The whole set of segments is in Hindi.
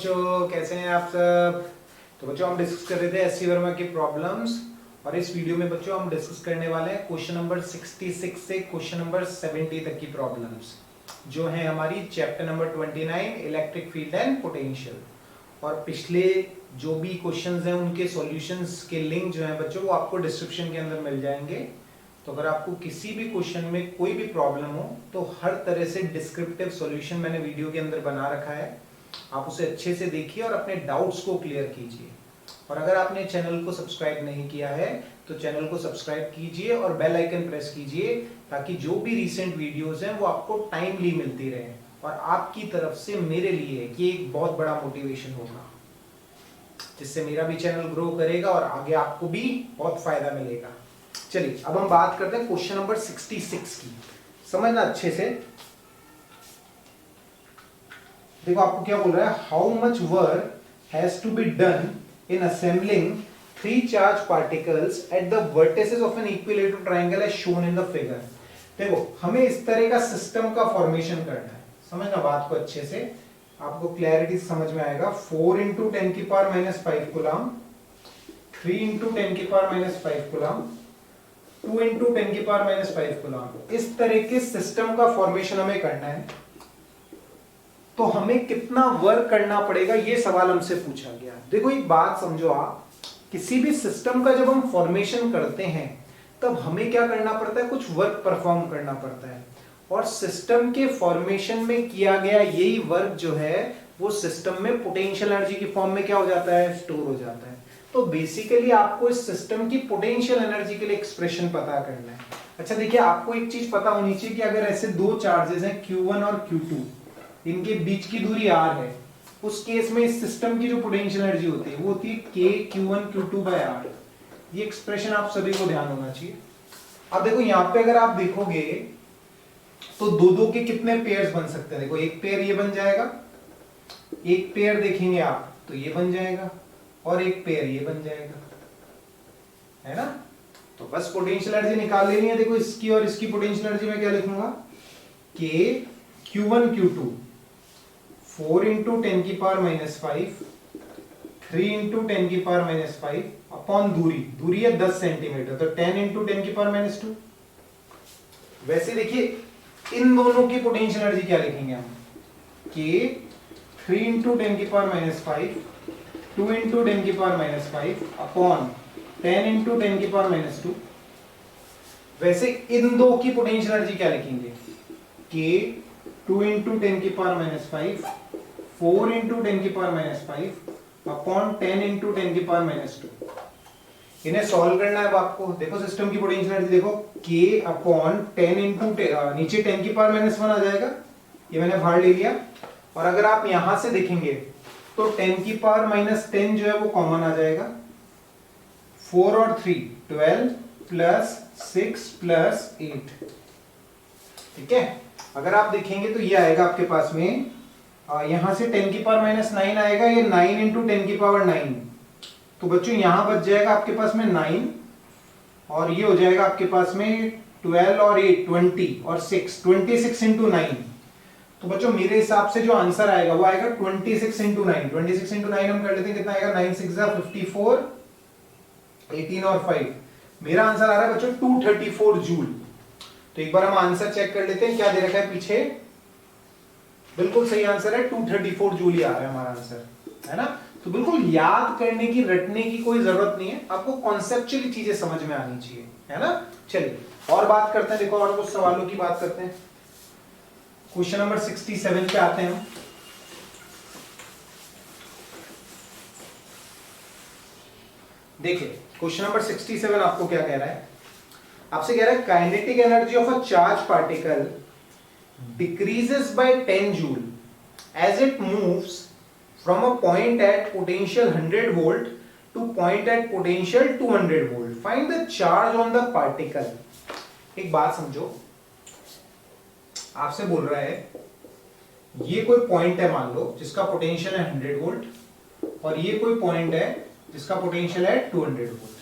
बच्चों, कैसे हैं आप सब। तो बच्चों हम डिस्कस कर रहे थे एससी वर्मा के प्रॉब्लम्स, और इस वीडियो में बच्चों हम डिस्कस करने वाले हैं क्वेश्चन नंबर 66 से क्वेश्चन नंबर 70 तक की प्रॉब्लम्स, जो है हमारी chapter number 29 electric field and potential. और पिछले जो भी क्वेश्चंस हैं उनके सॉल्यूशंस के लिंक जो है बच्चों वो आपको डिस्क्रिप्शन के अंदर मिल जाएंगे। तो अगर आपको किसी भी क्वेश्चन में कोई भी प्रॉब्लम हो तो हर तरह से डिस्क्रिप्टिव सॉल्यूशन मैंने वीडियो के अंदर बना रखा है, आप उसे अच्छे से देखिए और अपने डाउट्स को क्लियर कीजिए। और अगर आपने चैनल को सब्सक्राइब नहीं किया है तो चैनल को सब्सक्राइब कीजिए और बेल आइकन प्रेस कीजिए, ताकि जो भी रिसेंट वीडियोस हैं वो आपको टाइमली मिलती रहे और आपकी तरफ से मेरे लिए ये एक बहुत बड़ा मोटिवेशन होगा, जिससे मेरा भी चैनल ग्रो करेगा और आगे आपको भी बहुत फायदा मिलेगा। चलिए अब हम बात करते हैं क्वेश्चन नंबर 66 की। समझना अच्छे से, देखो आपको क्या बोल रहा है, how much work has to be done in assembling 3 charge particles at the vertices of an equilateral triangle as shown in the figure. देखो हमें इस तरह का सिस्टम का फॉर्मेशन करना है। समझना बात को अच्छे से, आपको क्लैरिटी समझ में आएगा। 4 × 10⁻⁵ कूलम, 3 × 10⁻⁵ कूलम, 2 × 10⁻⁵ कूलम, इस तरह के सिस्टम का फॉर्मेशन हमें करना है। तो हमें कितना वर्क करना पड़ेगा ये सवाल हमसे पूछा गया। देखो एक बात समझो, आप किसी भी सिस्टम का जब हम फॉर्मेशन करते हैं तब हमें क्या करना पड़ता है, कुछ वर्क परफॉर्म करना पड़ता है। और सिस्टम के फॉर्मेशन में किया गया यही वर्क जो है वो सिस्टम में पोटेंशियल एनर्जी की फॉर्म में क्या हो जाता है, स्टोर हो जाता है। तो बेसिकली आपको इस सिस्टम की पोटेंशियल एनर्जी के लिए एक्सप्रेशन पता करना है। अच्छा देखिए, आपको एक चीज पता होनी चाहिए कि अगर ऐसे दो चार्जेस हैं Q1 और Q2, इनके बीच की दूरी r है, उस केस में इस सिस्टम की जो पोटेंशियल एनर्जी होती है वो होती है KQ1Q2/r। ये एक्सप्रेशन आप सभी को ध्यान होना चाहिए। अब देखो यहाँ पे अगर आप देखोगे तो दो के कितने पेयर्स बन सकते हैं। देखो एक पेयर ये बन जाएगा, एक पेयर देखेंगे आप तो ये बन जाएगा, और एक पेयर ये बन जाएगा, है ना। तो बस पोटेंशियल एनर्जी निकाल लेनी है। देखो इसकी और इसकी पोटेंशियल एनर्जी में क्या लिखूंगा, KQ1Q2 4 × 10⁻⁵, 3 × 10⁻⁵ अपॉन दूरी है 10 सेंटीमीटर, तो 10 × 10⁻²। वैसे देखिए इन दोनों की पोटेंशियल एनर्जी क्या लिखेंगे हम, K 3 × 10⁻⁵, 2 × 10⁻⁵ अपॉन 10 × 10⁻²। वैसे इन दो की पोटेंशियल एनर्जी क्या लिखेंगे, K 2 × 10⁻⁵, 4 × 10⁻⁵ अपॉन 10 × 10⁻²। इन्हें सॉल्व करना है अब आपको। देखो सिस्टम की पोटेंशियल एनर्जी देखो, K अपॉन 10 × नीचे 10⁻⁻1 आ जाएगा, ये मैंने बाहर ले लिया। और अगर आप यहां से देखेंगे तो 10⁻⁻10 जो है वो कॉमन आ जाएगा। 4 और 3 12 प्लस 6 प्लस 8, ठीक है। अगर आप देखेंगे तो ये आएगा आपके पास में, यहां से 10⁻⁹ आएगा, ये 9 × 10⁹। तो बच्चों यहां बच जाएगा आपके पास में 9, और ये हो जाएगा आपके पास में 12 और 8 20 और 6 26 × 9। तो बच्चों मेरे हिसाब से जो आंसर आएगा वो आएगा 26 × 9। 26 × 9 हम कर लेते हैं, कितना आएगा, 9 × 6 = 54, 18 और 5। मेरा आंसर आ रहा है बच्चों 234 जूल। तो एक बार हम आंसर चेक कर लेते हैं, क्या दे रखा है पीछे। बिल्कुल सही आंसर है, 234 जूल ही आ रहा है हमारा आंसर, है ना। तो बिल्कुल याद करने की, रटने की कोई जरूरत नहीं है, आपको कॉन्सेप्चुअली चीजें समझ में आनी चाहिए, है ना। चलिए और बात करते हैं, देखो और कुछ सवालों की बात करते हैं। क्वेश्चन नंबर 67 पे आते हैं हम। देखिए क्वेश्चन नंबर 67 आपको क्या कह रहा है, आपसे कह रहा है kinetic energy of a charge particle decreases by 10 joule as it moves from a point at potential 100 volt to point at potential 200 volt. Find the charge on the particle. एक बात समझो, आपसे बोल रहा है ये कोई पॉइंट है मान लो जिसका पोटेंशियल है 100 वोल्ट, और ये कोई पॉइंट है जिसका पोटेंशियल है 200 वोल्ट।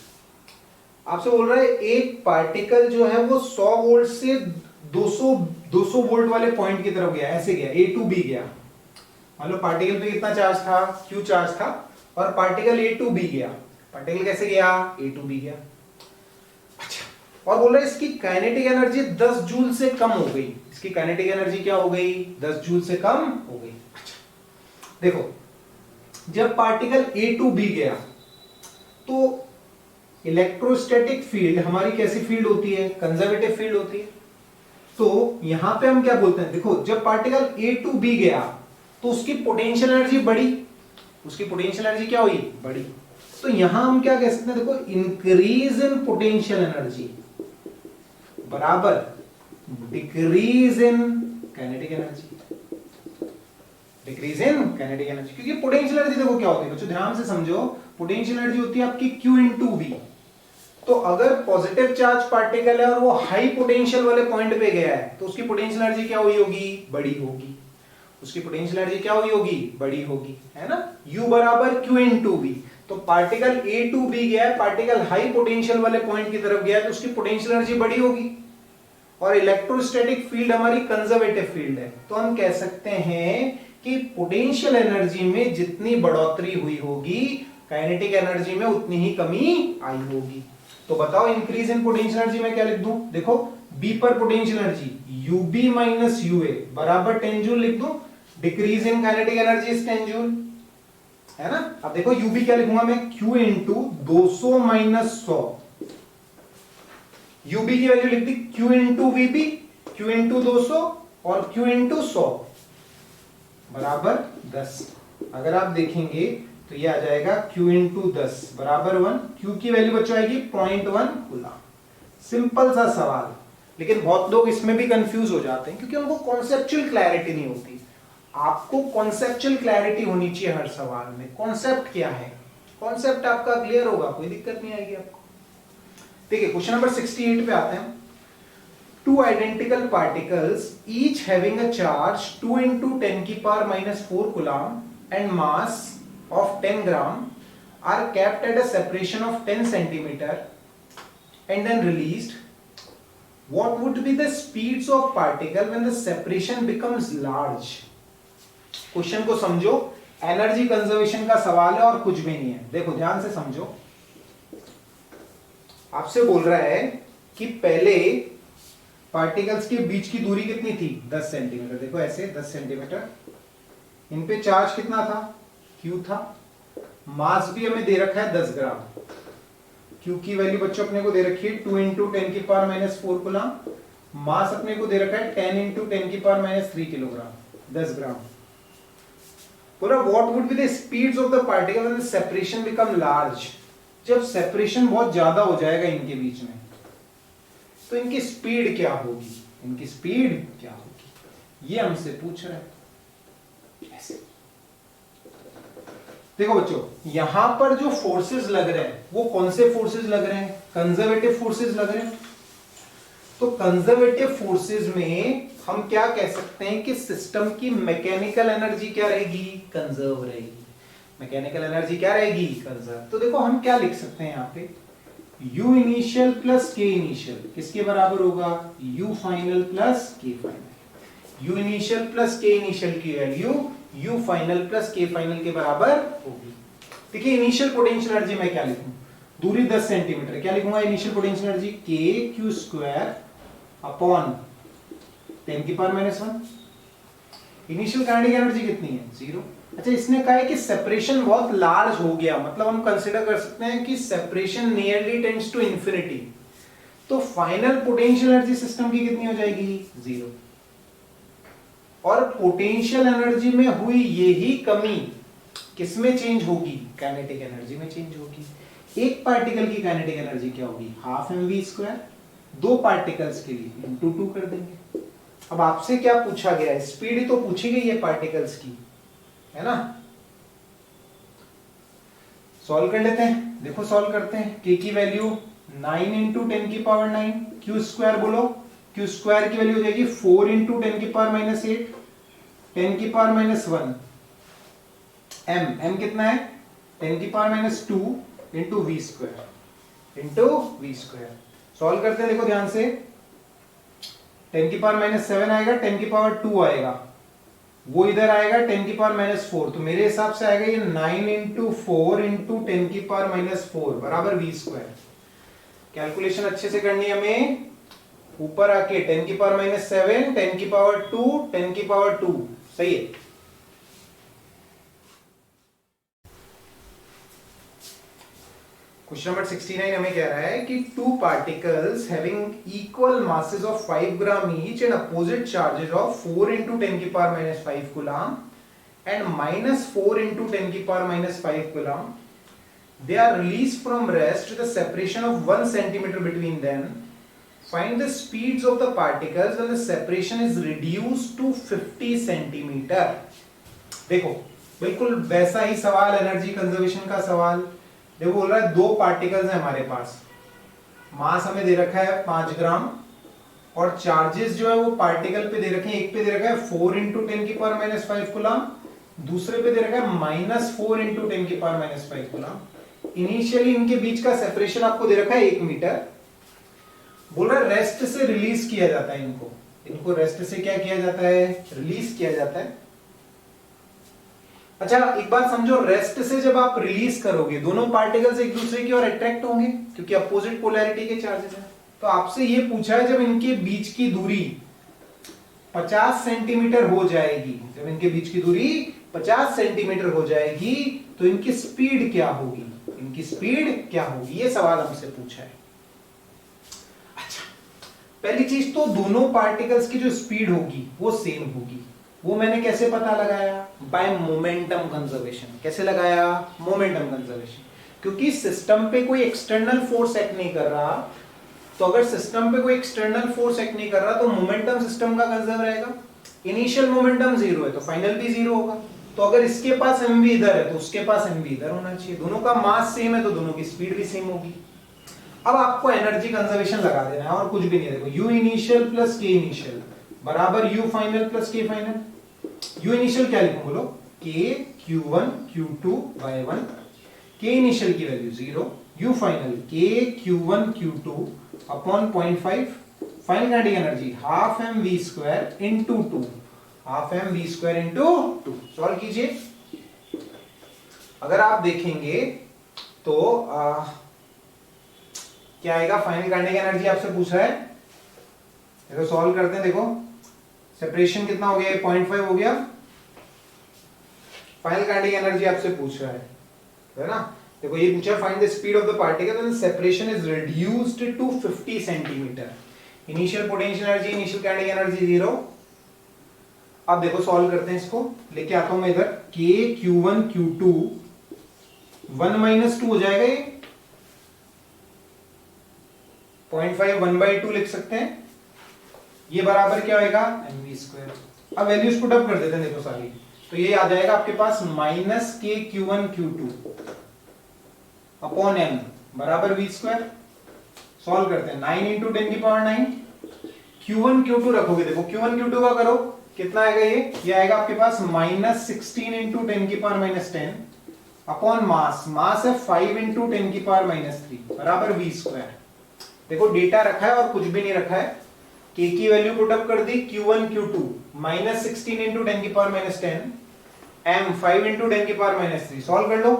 आपसे बोल रहा है एक पार्टिकल जो है वो 100 वोल्ट से 200 वोल्ट वाले पॉइंट की तरफ गया, ऐसे गया, A to B गया। मान लो पार्टिकल पे कितना चार्ज था, क्यू चार्ज था, और पार्टिकल ए टू बी गया। पार्टिकल कैसे गया, ए टू बी गया। अच्छा, और बोल रहा है इसकी काइनेटिक एनर्जी 10 जूल से कम हो गई। इसकी काइनेटिक एनर्जी क्या हो गई, 10 जूल से कम हो गई। अच्छा देखो, जब पार्टिकल ए टू बी गया तो इलेक्ट्रोस्टैटिक फील्ड हमारी कैसी फील्ड होती है, कंजर्वेटिव फील्ड होती है। तो यहां पे हम क्या बोलते हैं, देखो जब पार्टिकल ए टू बी गया तो उसकी पोटेंशियल एनर्जी बढ़ी, उसकी पोटेंशियल एनर्जी क्या हुई, बढ़ी। तो यहां हम क्या कह सकते हैं, देखो इंक्रीज इन पोटेंशियल एनर्जी बराबर decrease in kinetic energy, decrease in kinetic energy. क्योंकि पोटेंशियल एनर्जी देखो क्या होती है बच्चों, ध्यान से समझो, पोटेंशियल एनर्जी होती है आपकी Q इंटू वी। तो अगर पॉजिटिव चार्ज पार्टिकल है और वो हाई पोटेंशियल वाले पॉइंट पे गया है तो उसकी पोटेंशियल एनर्जी क्या हुई होगी, बड़ी होगी। उसकी पोटेंशियल एनर्जी क्या हुई होगी, बड़ी होगी, है ना। U बराबर Q इंटू वी। तो पार्टिकल A टू B गया है, पार्टिकल हाई पोटेंशियल वाले पॉइंट की तरफ गया है तो उसकी पोटेंशियल एनर्जी बड़ी होगी। और इलेक्ट्रोस्टैटिक फील्ड हमारी कंजर्वेटिव फील्ड है, तो हम कह सकते हैं कि पोटेंशियल एनर्जी में जितनी बढ़ोतरी हुई होगी काइनेटिक एनर्जी में उतनी ही कमी आई होगी। तो बताओ इंक्रीज इन पोटेंशियल एनर्जी में क्या लिख दूं, देखो बी पर potential energy U B minus U A बराबर 10 जूल लिख दूं, decrease in kinetic energy is 10 joule, है ना। अब देखो यूबी क्या लिखूंगा मैं, क्यू इंटू 200 माइनस 100। यूबी की वैल्यू लिख दी Q into V B, Q into 200 और क्यू इंटू 100 बराबर 10। अगर आप देखेंगे तो ये आ जाएगा Q इंटू 10 बराबर 1। Q की वैल्यू बच्चों आएगी 0.1 कूलम। सिंपल सा सवाल, लेकिन बहुत लोग इसमें भी कंफ्यूज हो जाते हैं क्योंकि उनको कॉन्सेप्चुअल क्लैरिटी नहीं होती। आपको कॉन्सेप्चुअल क्लैरिटी होनी चाहिए हर सवाल में। कॉन्सेप्ट क्या है, कॉन्सेप्ट आपका क्लियर होगा, कोई दिक्कत नहीं आएगी आपको। देखिए क्वेश्चन नंबर 68 पे आते हैं। Two identical particles, each having a charge 2 into 10 की power minus 4 coulomb and mass of 10 gram, are kept at a separation of 10 centimeter and then released. What would be the speeds of particle when the separation becomes large? Question को समझो, एनर्जी कंजर्वेशन का सवाल है और कुछ भी नहीं है। देखो ध्यान से समझो, आपसे बोल रहा है कि पहले पार्टिकल्स के बीच की दूरी कितनी थी, 10 सेंटीमीटर। देखो ऐसे 10 सेंटीमीटर, इन पे चार्ज कितना था, Q था। मास भी हमें दे रखा है 10 ग्राम। Q की वैल्यू बच्चों अपने को दे रखी है 2 इंटू 10 की पावर माइनस 4 कूलम। मास अपने को दे रखा है 10 इंटू 10 की पावर माइनस 3 किलोग्राम, 10 ग्राम। पूरा what would be the speeds of the particle when the separation become large. जब सेपरेशन बहुत ज्यादा हो जाएगा इनके बीच में तो इनकी स्पीड क्या होगी, इनकी स्पीड क्या होगी, ये हमसे पूछ रहे हैं। ऐसे देखो बच्चों, यहां पर जो फोर्सेस लग रहे हैं वो कौन से फोर्सेस लग रहे हैं, कंजर्वेटिव फोर्सेस लग रहे हैं। तो कंजर्वेटिव फोर्सेस में हम क्या कह सकते हैं कि सिस्टम की मैकेनिकल एनर्जी क्या रहेगी, कंजर्व रहेगी। मैकेनिकल एनर्जी क्या रहेगी, कंजर्व। तो देखो हम क्या लिख सकते हैं यहाँ पे, U initial plus K initial किसके बराबर होगा, U final plus K final. U initial plus K initial की value U final plus K final के बराबर होगी। देखिए इनिशियल पोटेंशियल एनर्जी मैं क्या लिखूं, दूरी 10 सेंटीमीटर, क्या लिखूंगा initial potential energy K Q square upon 10 की power minus 1। Initial kinetic energy कितनी है, 0। अच्छा इसने कहा है कि सेपरेशन बहुत लार्ज हो गया, मतलब हम कंसीडर कर सकते हैं कि separation nearly tends to infinity. तो फाइनल पोटेंशियल एनर्जी सिस्टम की कितनी हो जाएगी, 0। और पोटेंशियल एनर्जी में हुई यही कमी किसमें चेंज होगी, काइनेटिक एनर्जी में चेंज होगी। एक पार्टिकल की काइनेटिक एनर्जी क्या होगी, हाफ mv स्क्वायर। दो पार्टिकल्स के लिए इंटू 2 कर देंगे। अब आपसे क्या पूछा गया है, स्पीड ही तो पूछी गई है पार्टिकल्स की, है ना। सॉल्व कर लेते हैं, देखो सॉल्व करते हैं। K की वैल्यू 9 इंटू 10 की पावर 9, Q स्क्वायर बोलो, Q स्क्वायर की वैल्यू हो जाएगी 4 इंटू 10 की पावर माइनस 8, 10 की पावर माइनस 1। M कितना है, 10 की power minus 2 into V square, into V square. Solve करते हैं, देखो ध्यान से, 10 की पावर माइनस 7 आएगा, 10 की पावर 2 आएगा, वो इधर आएगा 10 की पावर माइनस 4, तो मेरे हिसाब से आएगा ये 9 इंटू 4 इंटू 10 की पावर माइनस 4 बराबर v स्क्वायर। कैलकुलेशन अच्छे से करनी है हमें। ऊपर आके 10 की पावर माइनस 7, 10 की पावर 2, 10 की पावर 2, सही है। क्वेश्चन नंबर 69 हमें कह रहा है कि two particles having equal masses of 5 gram each and opposite charges of 4 into 10 की power minus 5 coulomb and minus 4 into 10 की power minus 5 coulomb, they are released from rest with a separation of 1 centimeter between them. Find the speeds of the particles when the separation is reduced to 50 centimeter. देखो बिल्कुल वैसा ही सवाल, एनर्जी कंजर्वेशन का सवाल। देखो बोल रहा है दो पार्टिकल्स हैं हमारे पास, मास हमें दे रखा है 5 ग्राम और चार्जेस जो है वो पार्टिकल पे दे रखे हैं। एक पे दे रखा है 4 इंटू 10 की पावर माइनस 5 कूलम, दूसरे पे दे रखा है माइनस 4 इंटू 10 की पावर माइनस 5 कूलम। इनिशियली इनके बीच का सेपरेशन आपको दे रखा है 1 मीटर। बोल रहा है रेस्ट से रिलीज किया जाता है इनको रेस्ट से क्या किया जाता है, रिलीज किया जाता है। अच्छा एक बात समझो, रेस्ट से जब आप रिलीज करोगे दोनों पार्टिकल्स एक दूसरे की ओर अट्रैक्ट होंगे क्योंकि अपोजिट पोलैरिटी के चार्जेस हैं। तो आपसे ये पूछा है जब इनके बीच की दूरी 50 सेंटीमीटर हो जाएगी, जब इनके बीच की दूरी 50 सेंटीमीटर हो जाएगी तो इनकी स्पीड क्या होगी, इनकी स्पीड क्या होगी, ये सवाल हमसे पूछा है। अच्छा पहली चीज तो दोनों पार्टिकल्स की जो स्पीड होगी वो सेम होगी। वो मैंने कैसे पता लगाया, बाय मोमेंटम कंजर्वेशन। कैसे लगाया, मोमेंटम कंजर्वेशन। क्योंकि सिस्टम पे कोई एक्सटर्नल फोर्स एक्ट नहीं कर रहा, तो अगर सिस्टम पे कोई एक्सटर्नल फोर्स एक्ट नहीं कर रहा तो मोमेंटम सिस्टम का कंजर्व रहेगा। इनिशियल मोमेंटम 0 है तो फाइनल भी 0 होगा। तो अगर इसके पास mv इधर है तो उसके पास mv इधर होना चाहिए। दोनों का मास सेम है तो दोनों की स्पीड भी सेम होगी। अब आपको एनर्जी कंजर्वेशन लगा देना है और कुछ भी नहीं। देखो u initial plus k initial बराबर u final plus k final. u initial क्या लिखूं बोलो, k q1 q2 y1, k initial की value 0, u final k q1 q2 upon 0.5। Final kinetic energy half mv square into 2, half mv square into 2। Solve कीजिए। अगर आप देखेंगे तो क्या आएगा, फाइनल काइनेटिक एनर्जी आपसे पूछ रहा है। देखो सॉल्व करते हैं। देखो सेपरेशन कितना हो गया, 0.5 हो गया। फाइनल काइनेटिक एनर्जी आपसे पूछ रहा है ना। देखो ये पूछा find the speed of the particle when separation is reduced to 50 centimetre. Initial potential energy, initial kinetic energy 0। अब देखो सॉल्व करते हैं इसको। लेके आता हूं मैं इधर k q1 q2 1 माइनस 2 हो जाएगा। ये 0.5 1/2 लिख सकते हैं। ये बराबर क्या होगा, mv स्क्वायर। अब वैल्यूज पुट अप कर देते हैं। देखो सारी, तो ये आ जाएगा आपके पास minus k q1 q2 upon m बराबर v स्क्वायर। सॉल्व करते हैं। 9 इंटू 10 की पावर 9, q1 q2 रखोगे। देखो q1 q2 का करो, कितना आएगा ये आएगा आपके पास माइनस 16 इंटू 10 की पावर माइनस 10 अपॉन मास है 5 इंटू 10 की पावर माइनस 3 बराबर v स्क्वायर। देखो डेटा रखा है और कुछ भी नहीं रखा है। k की वैल्यू पुट अप कर दी, q1 q2 माइनस 16 इंटू 10 की पावर माइनस 10, m 5 इंटू 10 की पावर माइनस 3। सॉल्व कर लो।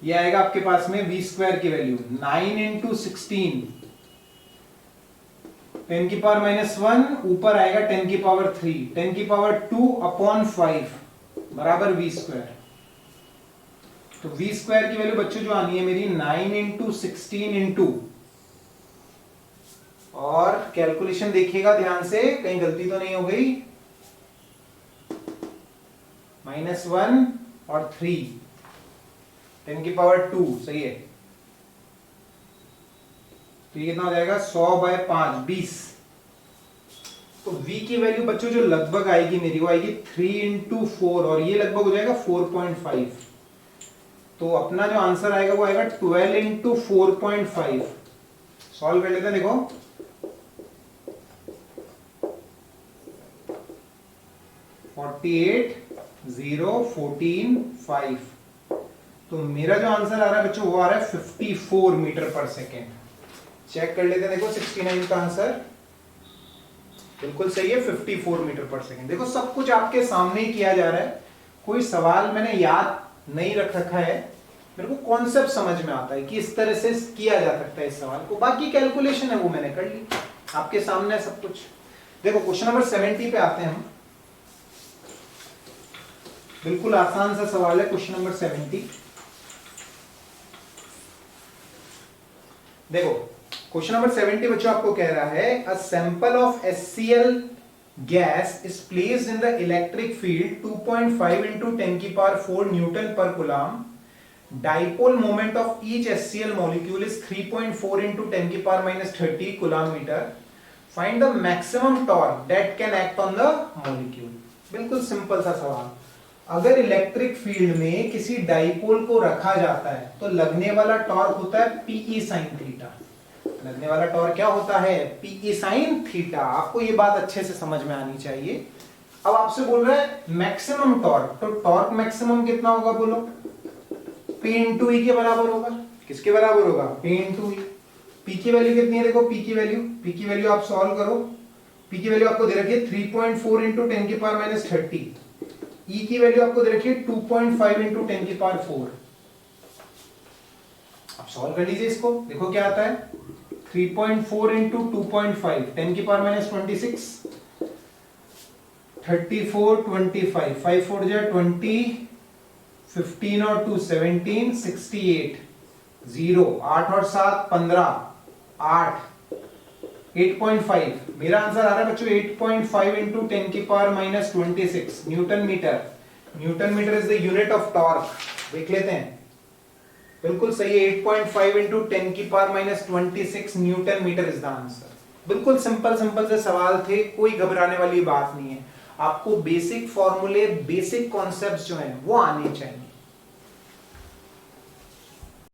ये आएगा आपके पास में v स्क्वायर की वैल्यू 9 इंटू 16 10 की पावर माइनस 1, ऊपर आएगा 10 की पावर 3, 10 की पावर 2 अपॉन 5 बराबर v स्क्वायर। तो v स्क्वायर की वैल्यू बच्चों जो आनी है मेरी 9 इंटू 16 इंटू, और कैलकुलेशन देखिएगा ध्यान से कहीं गलती तो नहीं हो गई, -1 और 3 10 की पावर 2 सही है। तो ये कितना हो जाएगा 100/5 20। तो v की वैल्यू बच्चों जो लगभग आएगी मेरी वो आएगी 3 इंटू 4 और ये लगभग हो जाएगा 4.5। तो अपना जो आंसर आएगा वो आएगा 12 इंटू 4.5। सॉल्व कर लेते हैं। देखो 48 0 14 5। तो मेरा जो आंसर आ रहा है बच्चों वो आ रहा है 54 मीटर पर सेकेंड। चेक कर लेते हैं। देखो 69 का आंसर बिल्कुल सही है, 54 मीटर पर सेकेंड। देखो सब कुछ आपके सामने ही किया जा रहा है, कोई सवाल मैंने याद नहीं रख रखा है, मेरे को कॉन्सेप्ट समझ में आता है कि इस तरह से किया जा सकता है इस सवाल को, बाकी कैलकुलेशन है वो मैंने कर ली, आपके सामने है सब कुछ। देखो क्वेश्चन नंबर 70 पे आते हैं हम, बिल्कुल आसान सा सवाल है क्वेश्चन नंबर 70। देखो क्वेश्चन नंबर 70 बच्चों आपको कह रहा है a sample of HCl gas is placed in the electric field 2.5 into 10 की power 4 newton per coulomb, dipole moment of each HCl molecule is 3.4 into 10 की power -30 coulomb metre, find the maximum torque that can act on the molecule. बिल्कुल सिंपल सा सवाल, अगर इलेक्ट्रिक फील्ड में किसी डाइपोल को रखा जाता है तो लगने वाला टॉर्क होता है पीई साइन थीटा। लगने वाला टॉर्क क्या होता है? P E sine theta. आपको ये बात अच्छे से समझ में आनी चाहिए। अब आपसे बोल रहा है मैक्सिमम टॉर्क, तो टॉर्क मैक्सिमम कितना होगा बोलो? P इंटू ई के बराबर होगा। किसके बराबर होगा? P इंटू ई। पी की वैल्यू कितनी है? देखो पी की वैल्यू आप सॉल्व करो। पी की वैल्यू आपको दे रखी है 3.4 into 10 की पावर -30। ई की वैल्यू आपको दे रखी है 2.5 into 10 की पावर 4। अब सॉल्व कर लीजिए इसको, देखो क्या आता है। 3.4 into 2.5, 10 की पावर -26, 34, 25, 5 4 जा 20, 15 और 2 17, 68, 0, 8 और 7 15, 8, 8.5। मेरा आंसर आ रहा है बच्चों 8.5 into 10 की power -26 newton metre. Newton metre is the unit of torque. देख लेते हैं, बिल्कुल सही है। 8.5 into 10 की power -26 newton metre is the answer. बिल्कुल सिंपल से सवाल थे, कोई घबराने वाली बात नहीं है। आपको बेसिक फॉर्मूले, बेसिक कॉन्सेप्ट्स जो हैं वो आने चाहिए।